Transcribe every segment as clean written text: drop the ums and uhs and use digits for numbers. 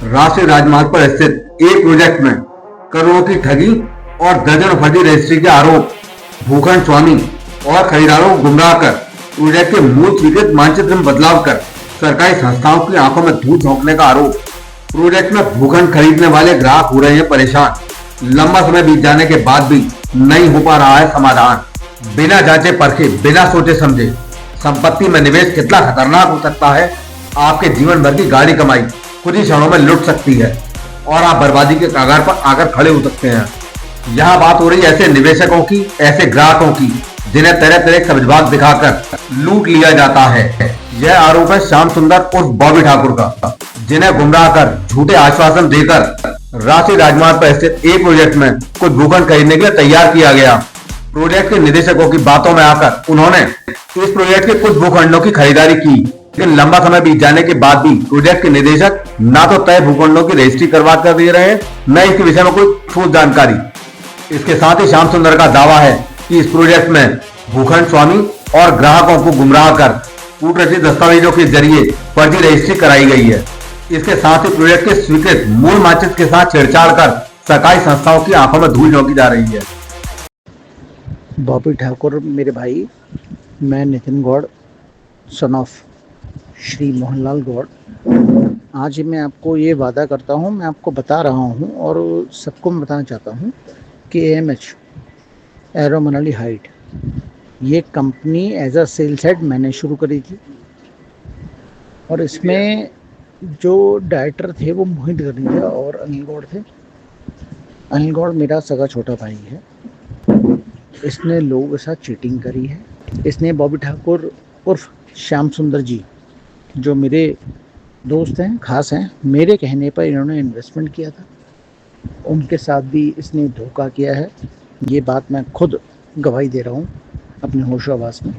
राष्ट्रीय राजमार्ग पर स्थित एक प्रोजेक्ट में करोड़ों की ठगी और दर्जनों फर्जी रजिस्ट्री के आरोप। भूखंड स्वामी और खरीदारों को गुमराह कर प्रोजेक्ट के मूल स्वीकृत मानचित्र में बदलाव कर सरकारी संस्थाओं की आंखों में धूल झोंकने का आरोप। प्रोजेक्ट में भूखंड खरीदने वाले ग्राहक हो रहे हैं परेशान। लंबा समय बीत जाने के बाद भी नहीं हो पा रहा है समाधान। बिना जांचे परखे, बिना सोचे समझे संपत्ति में निवेश कितना खतरनाक हो सकता है। आपके जीवन भर की गाड़ी कमाई कुछ ही क्षणों में लुट सकती है और आप बर्बादी के कगार पर आकर खड़े हो सकते हैं। यहाँ बात हो रही है ऐसे निवेशकों की, ऐसे ग्राहकों की जिन्हें तरह तरह के सबजबाग दिखाकर लूट लिया जाता है। यह आरोप है श्याम सुंदर उर्फ बॉबी ठाकुर का, जिन्हें गुमराह कर झूठे आश्वासन देकर राष्ट्रीय राजमार्ग पर स्थित एक प्रोजेक्ट में कुछ भूखंड खरीदने के लिए तैयार किया गया। प्रोजेक्ट के निदेशकों की बातों में आकर उन्होंने इस प्रोजेक्ट के कुछ भूखंडों की खरीदारी की, लेकिन लंबा समय बीत जाने के बाद भी प्रोजेक्ट के निदेशक ना तो तय भूखंडों की रजिस्ट्री करवा कर दे रहे हैं, न इसके विषय में कोई ठोस जानकारी। इसके साथ ही श्याम सुंदर का दावा है कि इस प्रोजेक्ट में भूखंड स्वामी और ग्राहकों को गुमराह कर कूटनीतिक दस्तावेजों के जरिए फर्जी रजिस्ट्री कराई गई है। इसके साथ ही प्रोजेक्ट के स्वीकृत मूल मानचित्र के साथ छेड़छाड़ कर सरकारी संस्थाओं की आंखों में धूल झोंकी जा रही है। बॉबी ठाकुर मेरे भाई, मैं नितिन गौड़, सन ऑफ श्री मोहनलाल गौड़। आज मैं आपको ये वादा करता हूँ, मैं आपको बता रहा हूँ और सबको मैं बताना चाहता हूँ कि AMH एरो मनाली हाइट ये company as a sales head मैंने शुरू करी थी और इसमें जो डायरेक्टर थे वो मोहित गरीजा और अनिल गौड़ थे। अनिल गौड़ मेरा सगा छोटा भाई है। इसने लोगों के साथ चीटिंग करी है। इसने बॉबी ठाकुर उर्फ श्याम सुंदर जी, जो मेरे दोस्त हैं, खास हैं, मेरे कहने पर इन्होंने इन्वेस्टमेंट किया था। उनके साथ भी इसने धोखा किया है। ये बात मैं खुद गवाही दे रहा हूँ अपने होशोहवास में।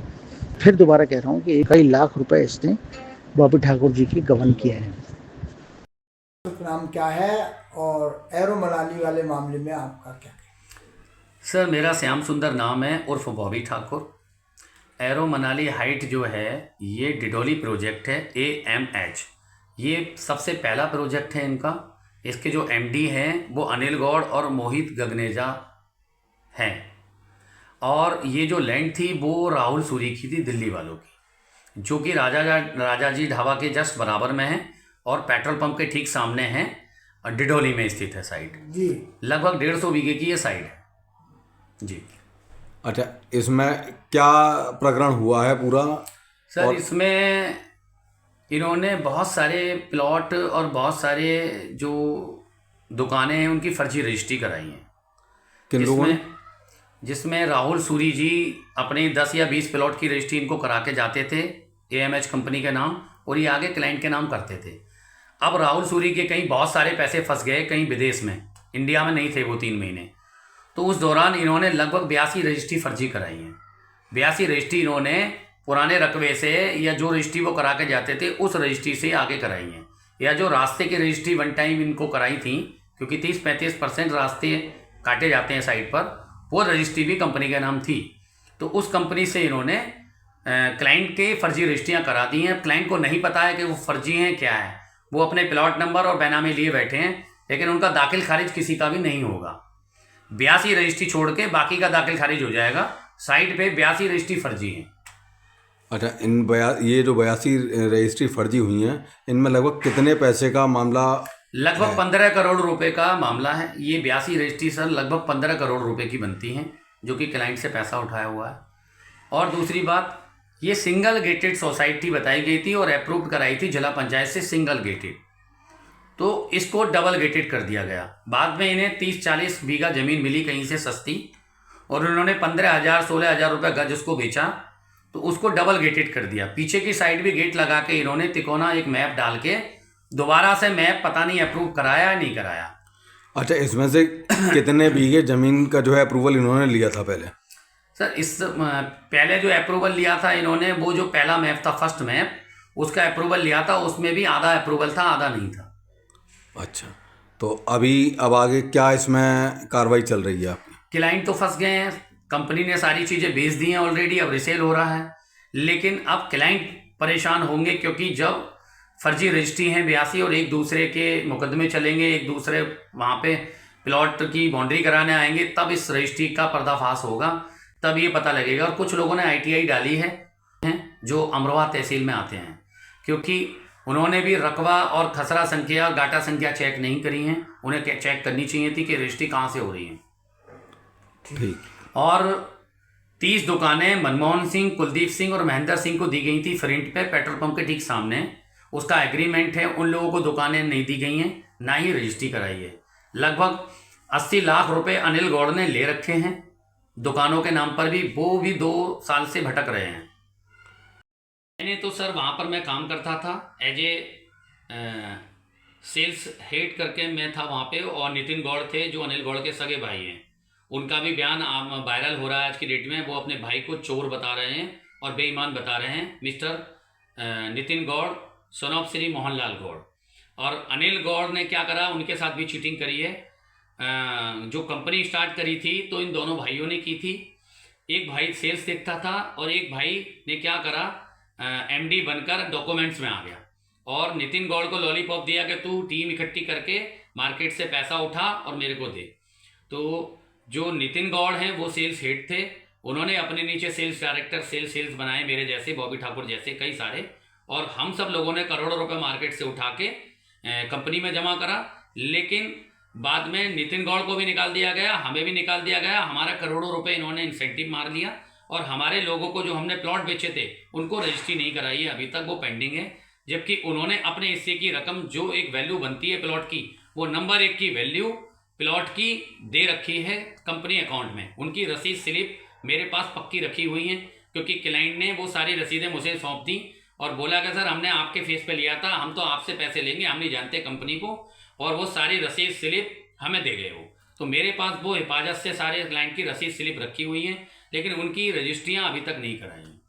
फिर दोबारा कह रहा हूँ कि कई लाख रुपए इसने बॉबी ठाकुर जी की गबन किए हैं। नाम क्या है और एरो मनाली वाले मामले में आपका क्या है? सर, मेरा श्याम सुंदर नाम है उर्फ बॉबी ठाकुर। एरो मनाली हाइट जो है ये डिडोली प्रोजेक्ट है, AMH। ये सबसे पहला प्रोजेक्ट है इनका। इसके जो MD हैं वो अनिल गौड़ और मोहित गगनेजा हैं, और ये जो लैंड थी वो राहुल सूरी की थी, दिल्ली वालों की, जो कि राजाजी ढाबा के जस्ट बराबर में है और पेट्रोल पंप के ठीक सामने है और डिडोली में स्थित है साइट जी। लगभग 150 बीघे की ये साइट है जी। अच्छा, इसमें क्या प्रकरण हुआ है पूरा? सर, इसमें इन्होंने बहुत सारे प्लॉट और बहुत सारे जो दुकानें हैं उनकी फर्जी रजिस्ट्री कराई हैं। किन लोगों ने? जिसमें राहुल सूरी जी अपने 10 या 20 प्लॉट की रजिस्ट्री इनको करा के जाते थे AMH कंपनी के नाम, और ये आगे क्लाइंट के नाम करते थे। अब राहुल सूरी के कहीं बहुत सारे पैसे फंस गए, कहीं विदेश में, इंडिया में नहीं थे वो 3 महीने। तो उस दौरान इन्होंने लगभग 82 रजिस्ट्री फर्जी कराई हैं। 82 रजिस्ट्री इन्होंने पुराने रकबे से या जो रजिस्ट्री वो करा के जाते थे उस रजिस्ट्री से आगे कराई हैं, या जो रास्ते की रजिस्ट्री वन टाइम इनको कराई थी, क्योंकि 30-35% रास्ते काटे जाते हैं साइड पर, वो रजिस्ट्री भी कंपनी के नाम थी। तो उस कंपनी से इन्होंने क्लाइंट के फर्जी रजिस्ट्रियाँ करा दी हैं। क्लाइंट को नहीं पता है कि वो फर्जी हैं क्या है, वो अपने प्लॉट नंबर और बैनामे लिए बैठे हैं, लेकिन उनका दाखिल खारिज किसी का भी नहीं होगा। 82 रजिस्ट्री छोड़ के बाकी का दाखिल खारिज हो जाएगा। साइट पे 82 रजिस्ट्री फर्जी हैं। अच्छा, ये जो 82 रजिस्ट्री फर्जी हुई हैं, इनमें लगभग कितने पैसे का मामला? लगभग 15 करोड़ रुपए का मामला है। ये 82 रजिस्ट्री सर लगभग 15 करोड़ रुपए की बनती हैं, जो कि क्लाइंट से पैसा उठाया हुआ है। और दूसरी बात, ये सिंगल गेटेड सोसाइटी बताई गई थी और अप्रूव कराई थी जिला पंचायत से सिंगल गेटेड, तो इसको डबल गेटेड कर दिया गया। बाद में इन्हें 30-40 बीघा ज़मीन मिली कहीं से सस्ती, और उन्होंने 15,000-16,000 रुपये गज उसको बेचा, तो उसको डबल गेटेड कर दिया। पीछे की साइड भी गेट लगा के इन्होंने तिकोना एक मैप डाल के दोबारा से मैप पता नहीं अप्रूव कराया या नहीं कराया। अच्छा, इसमें से कितने बीघे ज़मीन का जो है अप्रूवल इन्होंने लिया था पहले? सर, इस पहले जो अप्रूवल लिया था इन्होंने, वो जो पहला मैप था, फर्स्ट मैप, उसका अप्रूवल लिया था। उसमें भी आधा अप्रूवल था, आधा नहीं था। अच्छा, तो अब आगे क्या इसमें कार्रवाई चल रही है आपकी? क्लाइंट तो फंस गए हैं, कंपनी ने सारी चीज़ें बेच दी हैं ऑलरेडी, अब रिसेल हो रहा है, लेकिन अब क्लाइंट परेशान होंगे, क्योंकि जब फर्जी रजिस्ट्री हैं 82 और एक दूसरे के मुकदमे चलेंगे, एक दूसरे वहाँ पे प्लॉट की बाउंड्री कराने आएंगे, तब इस रजिस्ट्री का पर्दाफाश होगा, तब ये पता लगेगा। और कुछ लोगों ने ITI डाली है जो अमरोहा तहसील में आते हैं, क्योंकि उन्होंने भी रकबा और खसरा संख्या गाटा संख्या चेक नहीं करी हैं, उन्हें चेक करनी चाहिए थी कि रजिस्ट्री कहाँ से हो रही है। ठीक। और 30 दुकानें मनमोहन सिंह, कुलदीप सिंह और महेंद्र सिंह को दी गई थी फ्रंट पे पेट्रोल पंप के ठीक सामने। उसका एग्रीमेंट है, उन लोगों को दुकानें नहीं दी गई हैं, ना ही रजिस्ट्री कराई है। लगभग 80 लाख रुपए अनिल गौड़ ने ले रखे हैं दुकानों के नाम पर भी, वो भी 2 साल से भटक रहे हैं। मैंने तो सर वहाँ पर मैं काम करता था एज ए सेल्स हेड करके मैं था वहाँ पे, और नितिन गौड़ थे जो अनिल गौड़ के सगे भाई हैं। उनका भी बयान वायरल हो रहा है आज की डेट में। वो अपने भाई को चोर बता रहे हैं और बेईमान बता रहे हैं, mister Nitin Gaur son of Shri Mohanlal Gaur. और अनिल गौड़ ने क्या करा, उनके साथ भी चीटिंग करी है। जो कंपनी स्टार्ट करी थी तो इन दोनों भाइयों ने की थी। एक भाई सेल्स देखता था और एक भाई ने क्या करा, MD बनकर डॉक्यूमेंट्स में आ गया और नितिन गौड़ को लॉलीपॉप दिया कि तू टीम इकट्ठी करके मार्केट से पैसा उठा और मेरे को दे। तो जो नितिन गौड़ हैं वो सेल्स हेड थे, उन्होंने अपने नीचे सेल्स डायरेक्टर, सेल्स बनाए, मेरे जैसे, बॉबी ठाकुर जैसे कई सारे, और हम सब लोगों ने करोड़ों रुपए मार्केट से उठा के कंपनी में जमा करा। लेकिन बाद में नितिन गौड़ को भी निकाल दिया गया, हमें भी निकाल दिया गया, हमारा करोड़ों रुपए इन्होंने इंसेंटिव मार लिया और हमारे लोगों को जो हमने प्लॉट बेचे थे उनको रजिस्ट्री नहीं कराई है, अभी तक वो पेंडिंग है। जबकि उन्होंने अपने हिस्से की रकम, जो एक वैल्यू बनती है प्लॉट की, वो नंबर 1 की वैल्यू प्लॉट की दे रखी है कंपनी अकाउंट में। उनकी रसीद स्लिप मेरे पास पक्की रखी हुई है, क्योंकि क्लाइंट ने वो सारी रसीदें मुझे सौंप दी और बोला कि सर हमने आपके फेस पे लिया था, हम तो आपसे पैसे लेंगे, हम नहीं जानते कंपनी को, और वो सारी रसीद स्लिप हमें दे गए वो। तो मेरे पास वो हिफाजत से सारे क्लाइंट की रसीद स्लिप रखी हुई है, लेकिन उनकी रजिस्ट्रियाँ अभी तक नहीं कराई हैं।